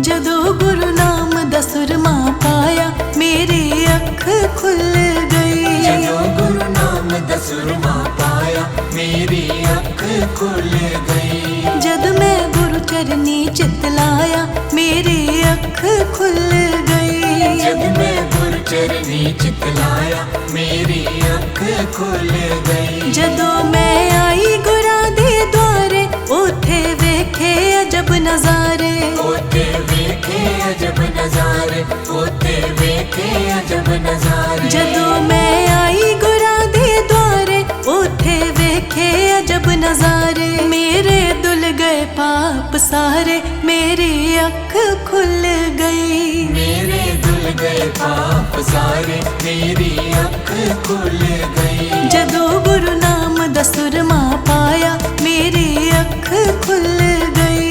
जदों गुरु नाम दा सुरमा पाया मेरी अख खुल गई। जदों गुरु नाम दा सुरमा पाया मेरी अख खुल गई। जद मैं गुरु चरनी चित लाया मेरी अख खुल गई। जद मैं गुरु चरनी चित लाया मेरी अख खुल गई। जदों मैं आई गुरा दे द्वारे उथे वेखे अजब नजारे। ओते वेखे अजब नजारे, ओते वेखे अजब नजारे। जदों मैं आई गुरा दे द्वारे उथे वेखे अजब नजारे। मेरे धुल गए पाप सारे मेरी अख खुल गई। मेरे धुल गए पाप सारे मेरी अख खुल गई। जदों गुरु नाम दा सुरमा पाया मेरी अख खुल गई।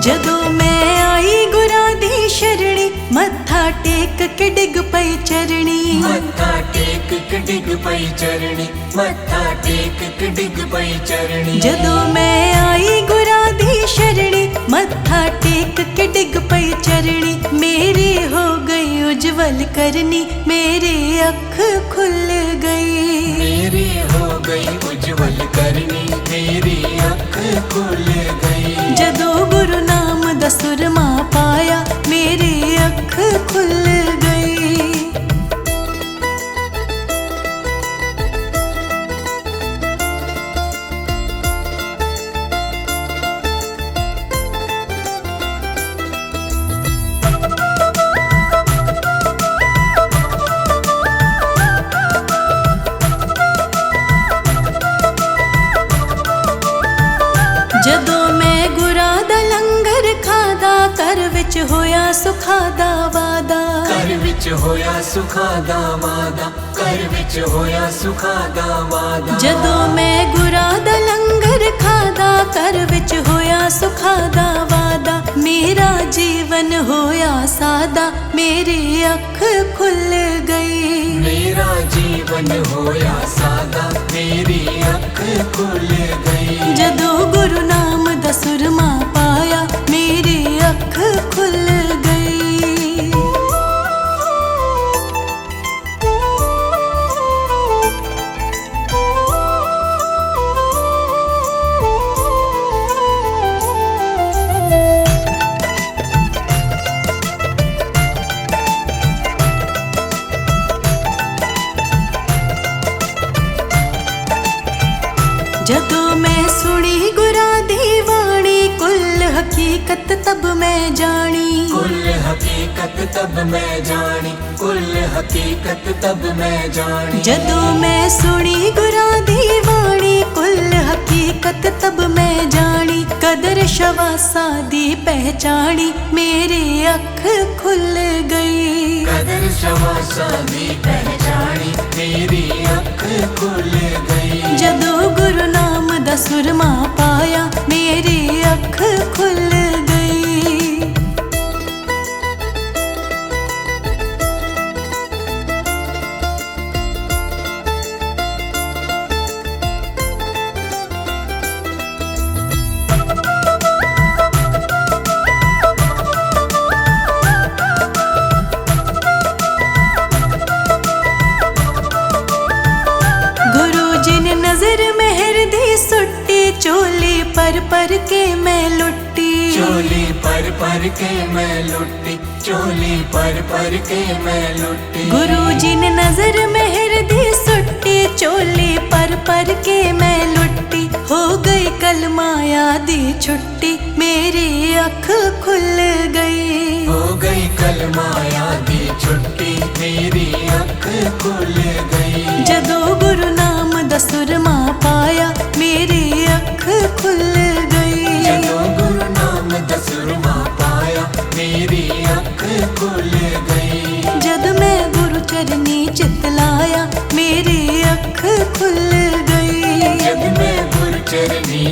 जदों मैं आई गुरा दी शरणी मत्था टेक के डिग पई चरणी। मत्था टेक के डिग पई चरणी, मत्था टेक के डिग पई चरणी। जदों मैं आई गुरा दी शरणी मत्था टेक के डिग पई चरणी। मेरी हो गई उज्जवल करनी मेरी अख खुल गई। मेरी हो गई उज्जवल करनी मेरी अख खुल गई। जदों गुरु नाम दा सुरमा पाया मेरी अख खुल गई। जदों मैं गुरा दा लंगर खादा कर विच होया सुखा दा वादा। कर विच होया सुखा दा वादा, कर विच होया सुखा दा वादा। जदों मैं गुरा दा लंगर खादा कर विच होया सुखा दा वादा। मेरा जीवन होया सादा मेरी अख खुल गई। मेरा जीवन होया सादा मेरी अख खुल गई। जदों गुरु नाम दा सुरमा पाया मेरी अख खुल गई। जदों मैं सुनी गुरा दी वाणी कुल हकीकत तब मैं जानी। कुल हकीकत तब मैं जानी, कुल हकीकत तब मैं जानी। जदों मैं सुनी गुरा दी वाणी कुल हकीकत तब मैं जानी। कदर शवासा दी पहचानी मेरी अख खुल गई। कदर शवासा दी पहचानी मेरी अख खुल गई। जदों गुरु नाम दा सुरमा पाया मेरी अख खुल गई। गुरु जी ने नजर मेहर दी सुट्टी चोली पर के मैं लुट्टी। चोली पर के मैं लुट्टी, चोली पर के मैं लुट्टी। गुरु जी ने नजर मेहर दी सुट्टी चोली पर के मैं लुट्टी। हो गई कलमा यादी छुट्टी मेरी अख खुल गई। हो गई कलमा यादी छुट्टी मेरी अख खुल गई। जदों गुरु नाम दा सुरमा पाया मेरी अख खुल गई। जदों गुरु नाम दा सुरमा पाया मेरी अख खुल गई। जद मैं गुरु चरनी चित लाया मेरी अख खुल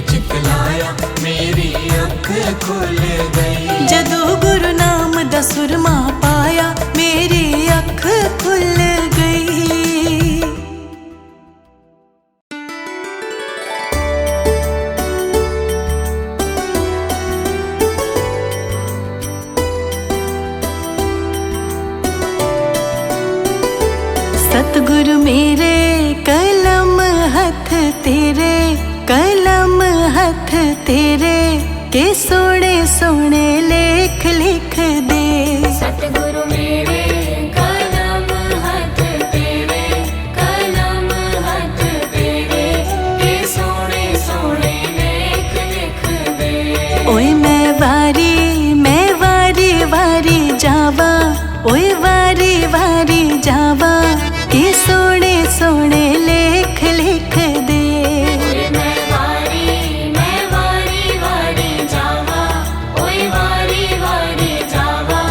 चितलाया मेरी अख खुल गई। जदों गुरु नाम दा सुरमा पाया मेरी अख खुल गई। सतगुरु मेरे कलम हथ तेरे, कलम हथ तेरे के सोने सोने लेख लिख दे। सतगुरु मेरे कलम हथ तेरे, कलम हथ तेरे के सोने सोने लेख लिख दे। ओए मैं वारी वारी जावा, ओए वारी वारी जावा के सोने सोने लेख लिख दे। मैं वारी वारी जावा, ओए वारी वारी जावा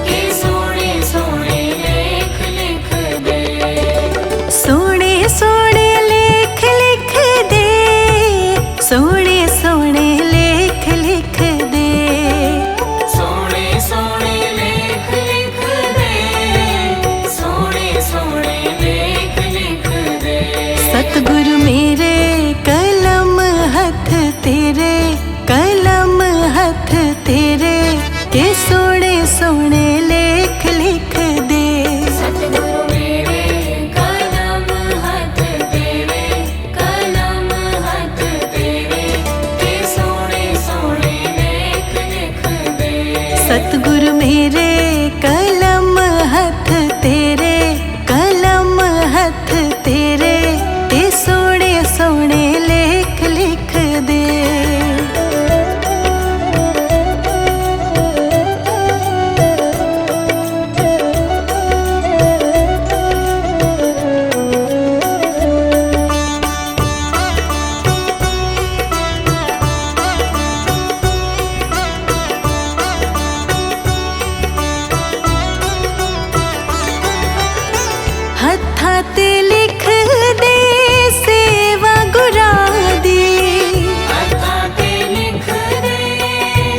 के सोने सोने लेख लिख दे। सोने सोने लेख लिख दे, सोने सोने लेख लिख दे। सोने सोने लेख लिख दे, सोने सोने लेख लिख दे। सतगुरु मेरे कलम हथ तेरे, कलम हथ तेरे के सोने सोने लेख लिख दे। सतगुरु मेरे कलम हथ तेरे, कलम हथ तेरे के सोने सोने लेख लिख दे। सतगुरु मेरे कलम हथ तेरे, कलम हथ तेरे के सोने सोने लेख लिख दे। हत्थां ते लिख दे सेवा गुरा दी। हत्थां ते लिख दे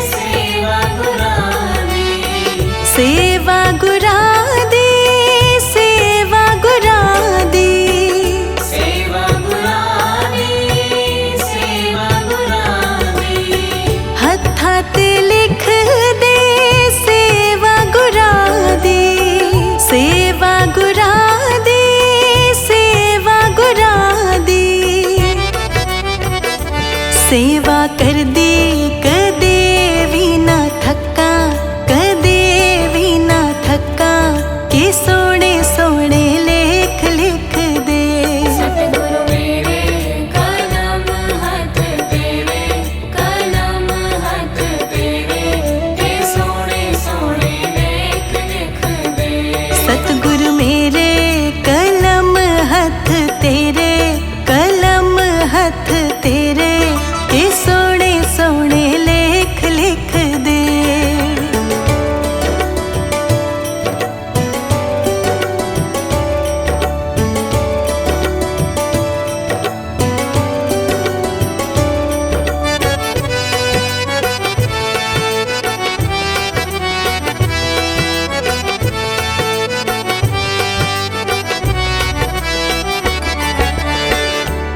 सेवा गुरा दी। सेवा गुरा दी, सेवा गुरा दी। सेवा गुरा दी, सेवा गुरा दी। हत्थां ते लिख दे सेवा गुरा दी, सेवा गुरा दी, सेवा गुरा दी। सेवा कर दी कदे भी ना थक्का, कदे भी ना थक्का के सोने सोने लेख लिख दे। सतगुरु मेरे कलम हथ तेरे, कलम हथ तेरे के सोने सोने लेख लिख दे। सतगुरु मेरे कलम हथ तेरे, कलम हथ तेरे के सोने सोने लेख लिख दे।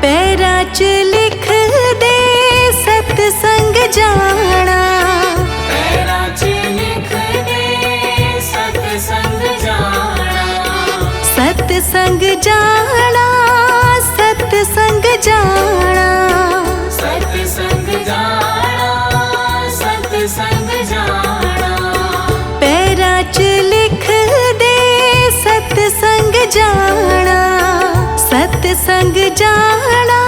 पैरां च लिख दे सतसंग जाना। पैरां च लिख दे सतसंग जाना। सतसंग जाना, सतसंग जाना। सतसंग जाना, सतसंग जाना। पैरां च लिख दे सतसंग जाना, सतसंग जाना,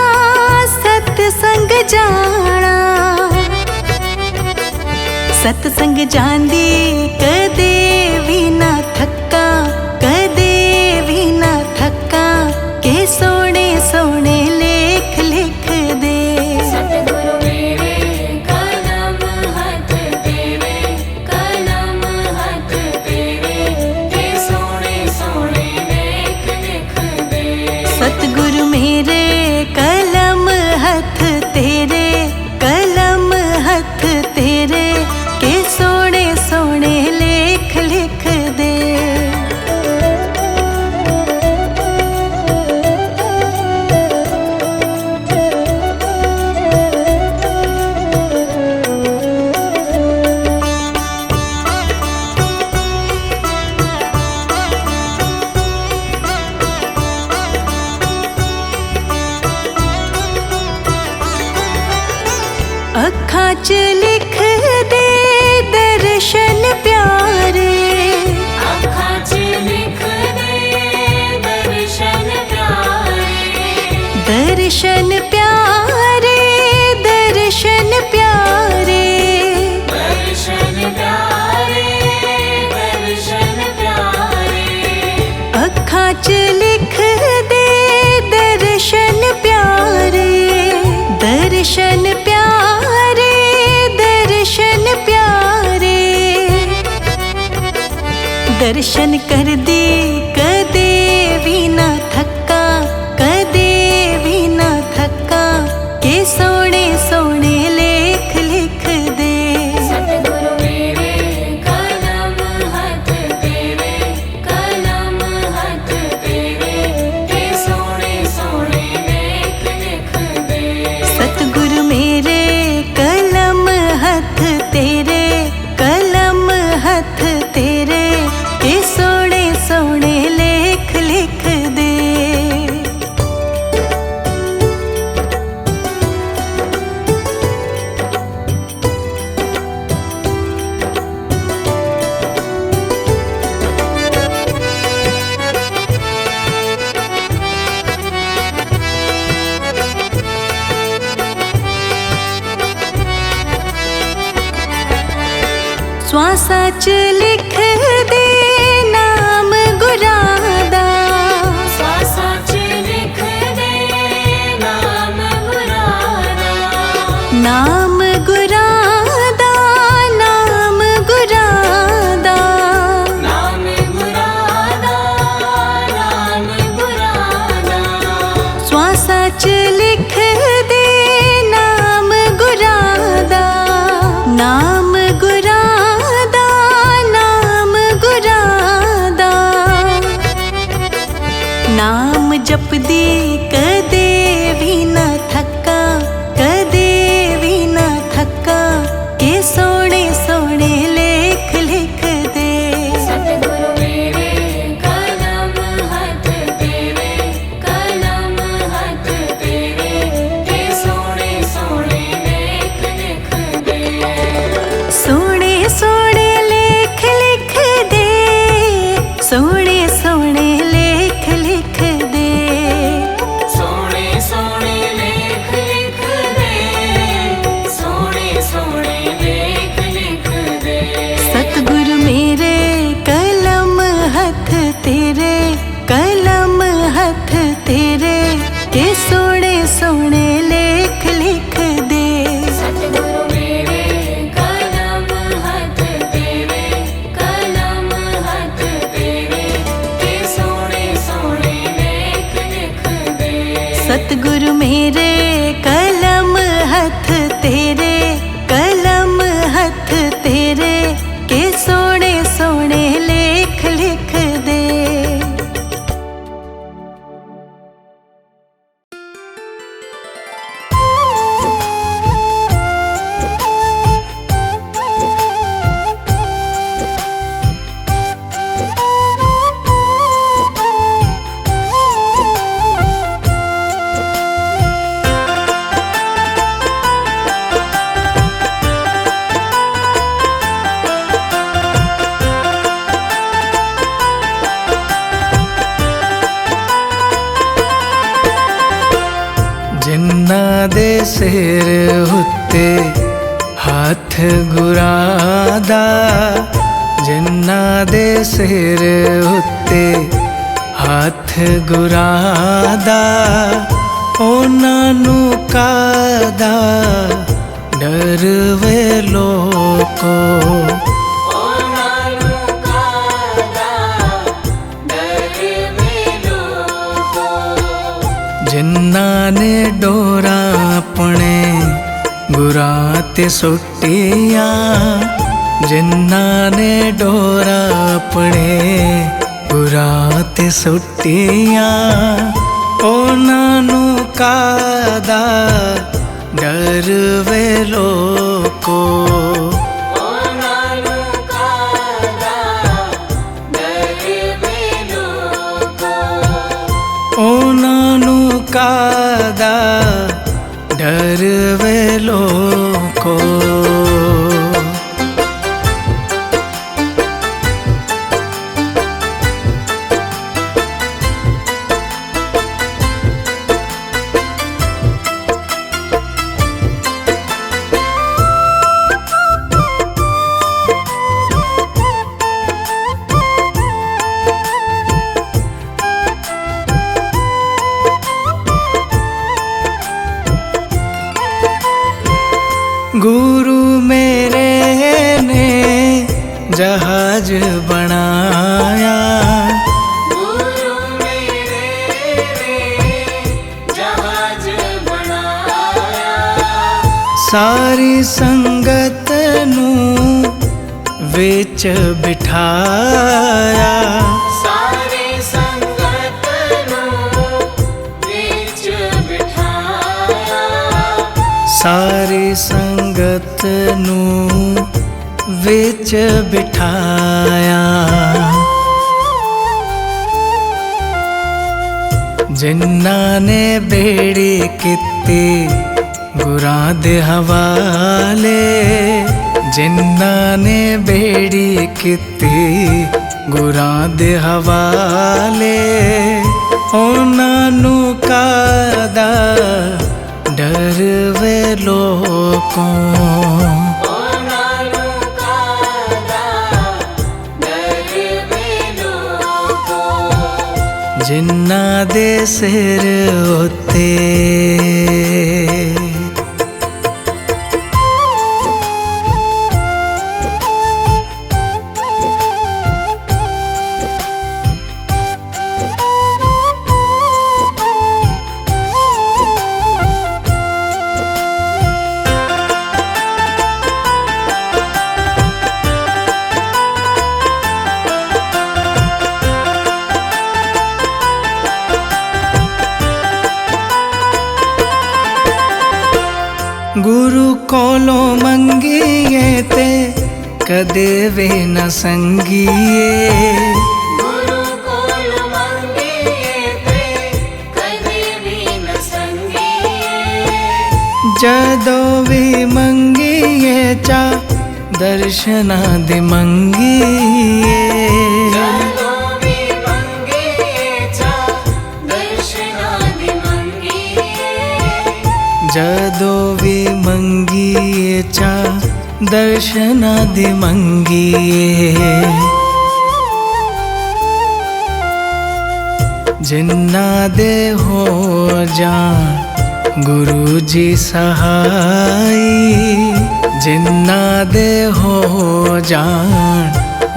सतसंग जाना। सतसंग जांदी कदे भी ना थक्का, कदे भी ना थक्का के सोने सोने लेख लिख दे। सतगुरु मेरे कलम हथ तेरे, कलम हथ तेरे के सोने सोने लेख लिख दे। सतगुरु मेरे कलम हथ तेरे, दर्शन प्यारे, दर्शन प्यारे, दर्शन प्यारे, दर्शन प्यारे, अखां च लिख दे दर्शन प्यारे, दर्शन प्यारे, दर्शन प्यारे। दर्शन कर दे कदे भी ना थका, कदे भी ना थका, के सोने सोने लेख लिख दे। सतगुरु मेरे कलम हाथ तेरे, कलम हाथ तेरे, के सोने सोने लेख लिख दे। सतगुरु मेरे कलम हथ तेरे, कलम हथ तेरे, के सोने सोने लेख लिख दे। श्वासा च लिख दे नाम गुरादा, श्वासा च लिख दे नाम गुरादा, नाम गुरादा, नाम गुरादा। नाम गुरादा, नाम गुरादा, श्वासा च लिख दे नाम गुरादा, नाम गुरादा, नाम गुरादा। नाम जप दी कदे भी ना थका, कदे भी ना थका, के सोने सोने लेख लिख दे। सतगुरु मेरे कलम हाथ तेरे, कलम हाथ तेरे, के सोने सोने लेख लिख दे। सोने सोने लेख लिख दे, सोने सोने लेख लिख दे। सोने सोने लेख लिख दे, सोने सोने लेख लिख दे। सतगुरु मेरे कलम हथ तेरे, कलम हथ तेरे, के सोने सोने लेख लिख दे। सतगुरु मेरे कलम हाथ तेरे, कलम हाथ तेरे, के सोने सोने लेख लिख दे। सतगुरु मेरे कलम हथ तेरे, कलम हथ तेरे, के सोने सोने लेख लिख दे। जिन्ना दे सिर उत्ते हाथ गुरादा, जिन्ना दे सिर उत्ते हाथ गुरादा, ਉਹਨਾਂ ਨੂੰ ਕਾਦਾ ਡਰ ਵੇ ਲੋਕੋ। ਉਹਨਾਂ ਨੂੰ ਕਾਹਦਾ ਡਰ ਵੇ ਲੋਕੋ। ਜਿਨ੍ਹਾਂ ਨੇ ਡੋਰਾ ਆਪਣੇ ਗੁਰਾਂ ਤੇ ਸੁੱਟੀਆਂ, ਜਿਨ੍ਹਾਂ ਨੇ ਡੋਰਾ ਆਪਣੇ ਗੁਰਾਂ ਤੇ ਸੁੱਟੀਆਂ, ਉਹਨਾਂ ਨੂੰ ਕਾਹਦਾ ਡਰ ਵੇ ਲੋਕੋ। ਉਹਨਾਂ ਨੂੰ ਕਾਹਦਾ ਡਰ ਵੇ ਲੋਕੋ। ਉਹਨਾਂ ਨੂੰ ਕਾਹਦਾ ਡਰ ਵੇ ਲੋਕੋ। गुरु मेरे ने जहाज बनाया, गुरु मेरे ने जहाज बनाया, सारी संगत नू विच बिठाया, सारी संगत नू विच बिठाया, सारी संगत नू विच बिठाया। जिन्ना ने बेड़ी कीती गुरां दे हवाले, जिन्ना ने बेड़ी कीती गुरां दे हवाले, उन्हां नू कादा डर वे लोकों, उन्हां नू कादा डर वे लोकों, जिन्ना दे सिर उत्ते गुरु कोलों मंगिए ते कदे वे न संगिए, गुरु कोल मंगिए ते कदे भी न संगिए, जदों भी मंगिए चा दर्शना दे मंगिए, जदों भी मंगिए चा दर्शना दे मंगिए, जदों भी मंगिए चा दर्शना दे मंगिए। जिन्ना दे हो जान गुरु जी सहाई, जिन्ना दे हो जान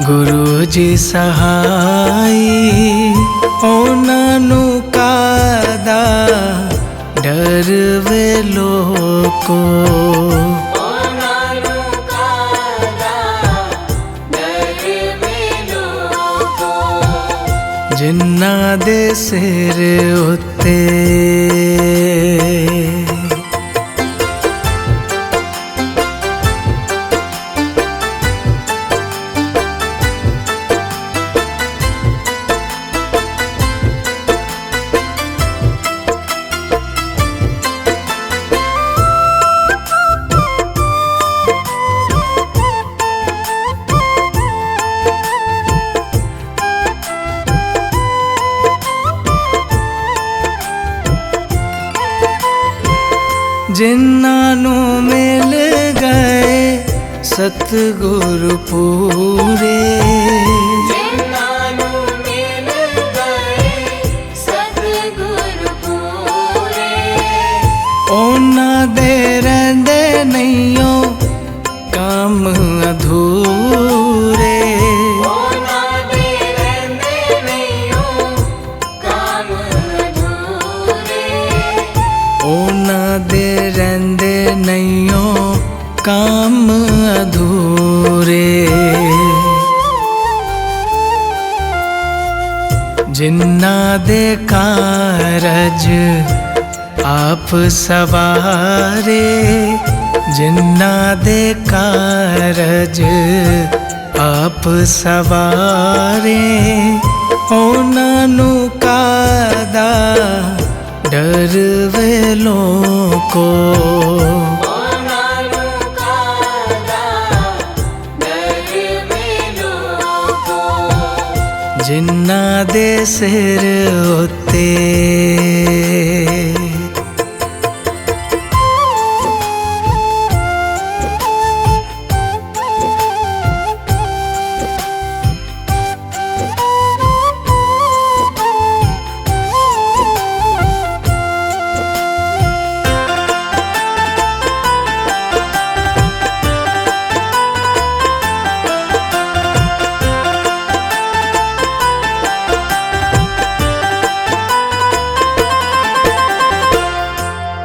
गुरु जी सहाई, उन्हां नू कादा डर वे लोको, उन्हां नू कादा डर वे लोकों, जिन्ना दे सिर उत्ते जिन्ना नू मिल गए सतगुरु पूरे, जिन्हां नू मिल गए सतगुरु पूरे, उन्हां दे रहिंदे नहियो काम अधूरे, उन्हां दे रहिंदे नहियो काम अधूरे, उन्हां दे रहिंदे नहियो काम अधूरे। जिन्ना दे कारज आप सवारे, जिन्ना दे कारज आप सवारे, उन्हां नू कादा डर वे लोको, उन्हां नू कादा डर वे लोकों, जिन्ना दे सिर उत्ते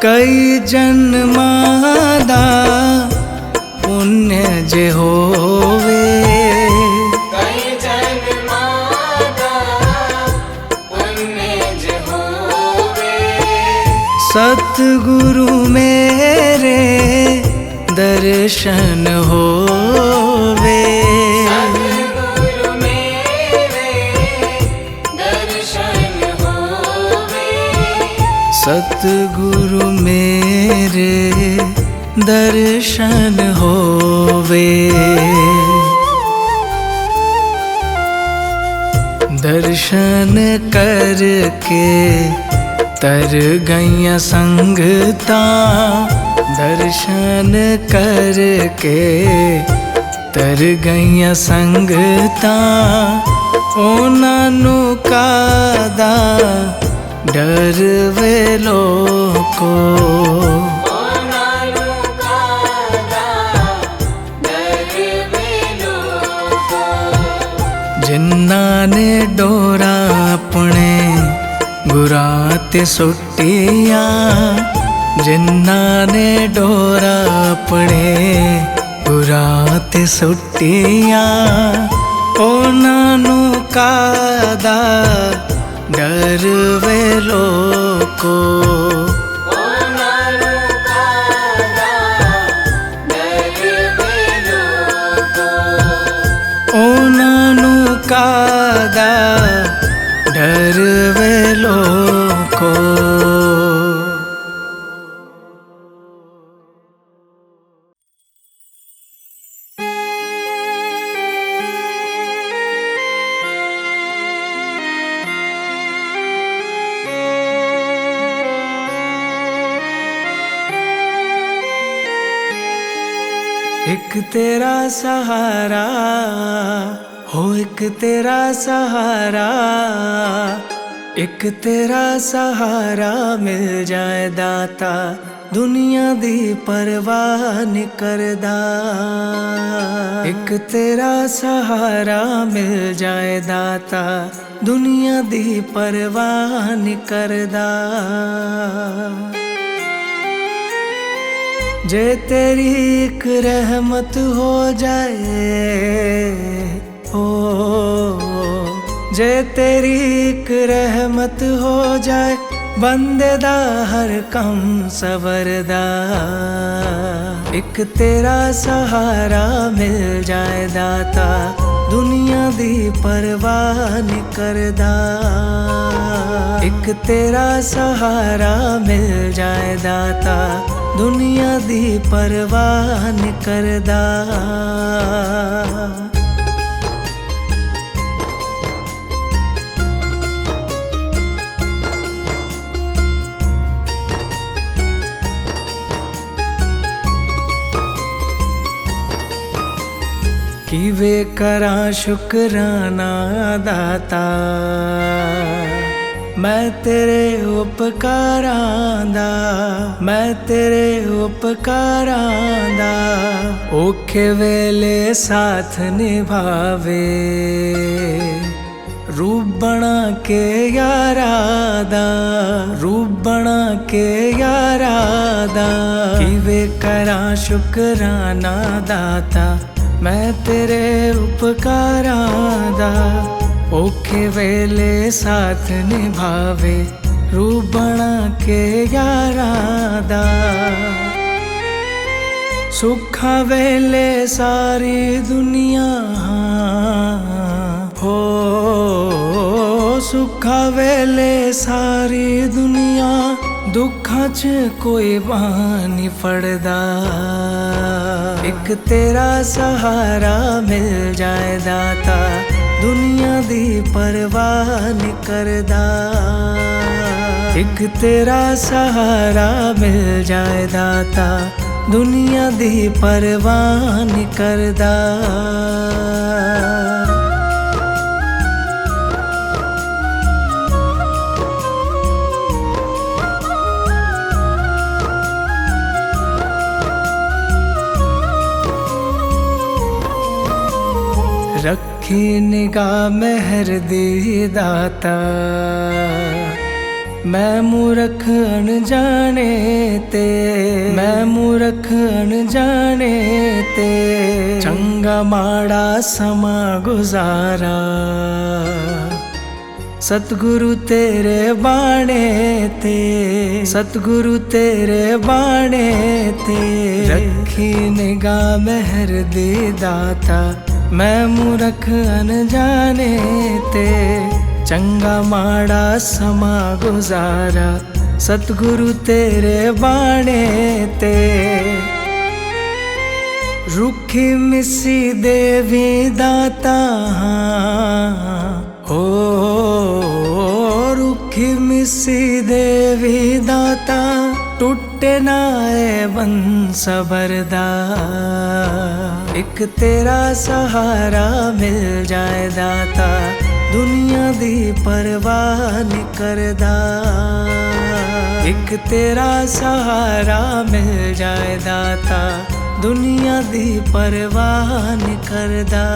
कई जन्मां दा पुण्य जे होवे, कई जन्मां दा पुण्य जे होवे, सतगुरु मेरे दर्शन होवे, सतगुरु मेरे दर्शन होवे, सतगुरु मेरे दर्शन होवे। दर्शन करके तर गईयां संगतां, दर्शन करके तर गईयां संगतां, उन्हां नू कादा डर वे लोको, उन्हां नू कादा डर वे लोको, जिन्हां ने डोरा अपने गुरां ते सुट्टियां, जिन्हां ने डोरा अपने गुरां ते सुट्टियां, उन्हां नू कादा डर वे लोको, उन्हां नू कादा डर वे लोको, उन्हां नू कादा डर वे लोको। एक तेरा सहारा हो, एक तेरा सहारा, एक तेरा सहारा मिल जाए दाता, दुनिया दी परवाह नहीं करदा। एक तेरा सहारा मिल जाए दाता, दुनिया दी परवाह नहीं करदा। जे तेरी एक रहमत हो जाए, हो जे तेरी एक रहमत हो जाए, बंदे दा हर कम सवरदा। एक तेरा सहारा मिल जाए दाता, दुनिया दी परवाह नहीं करदा। एक तेरा सहारा मिल जाए दाता, दुनिया दी परवाह नहीं करदा। किवे करा शुकराना दाता, मैं तेरे उपकारां दा, मैं तेरे उपकारां दा, औखे वेले साथ निभावे, रूप बना के यारा दा, रूप बना के यारा दा। किवे करा शुकराना दाता, मैं तेरे उपकारां दा, औखे वेले साथ निभावे, रूप बना के यारा दा। सुखा वेले सारी दुनिया हो, सुखा वेले सारी दुनिया, दुखां च कोई बांह नहीं फड़दा। एक तेरा सहारा मिल जाए दाता, दुनिया दी परवाह नहीं करदा। एक तेरा सहारा मिल जाए दाता, दुनिया दी परवाह नहीं करदा। रखी निगाह मेहर दी दाता, मैं मूर्ख अनजाने ते, मैं मूर्ख अनजाने ते चंगा माड़ा समा गुजारा। सतगुरु तेरे बाणे ते, सतगुरु तेरे बाणे ते रखी निगाह मेहर दी दाता। मैं मूर्ख अनजाने ते चंगा माड़ा समा गुजारा। सतगुरु तेरे बाणे ते रुखी मिसी देवी दाता। ओ रुखी मिसी देवी दाता टूटे ना ए बंस बरदा। एक तेरा सहारा मिल जाए दाता, दुनिया दी परवाह नहीं करदा। एक तेरा सहारा मिल जाए दाता, दुनिया दी परवाह नहीं करदा।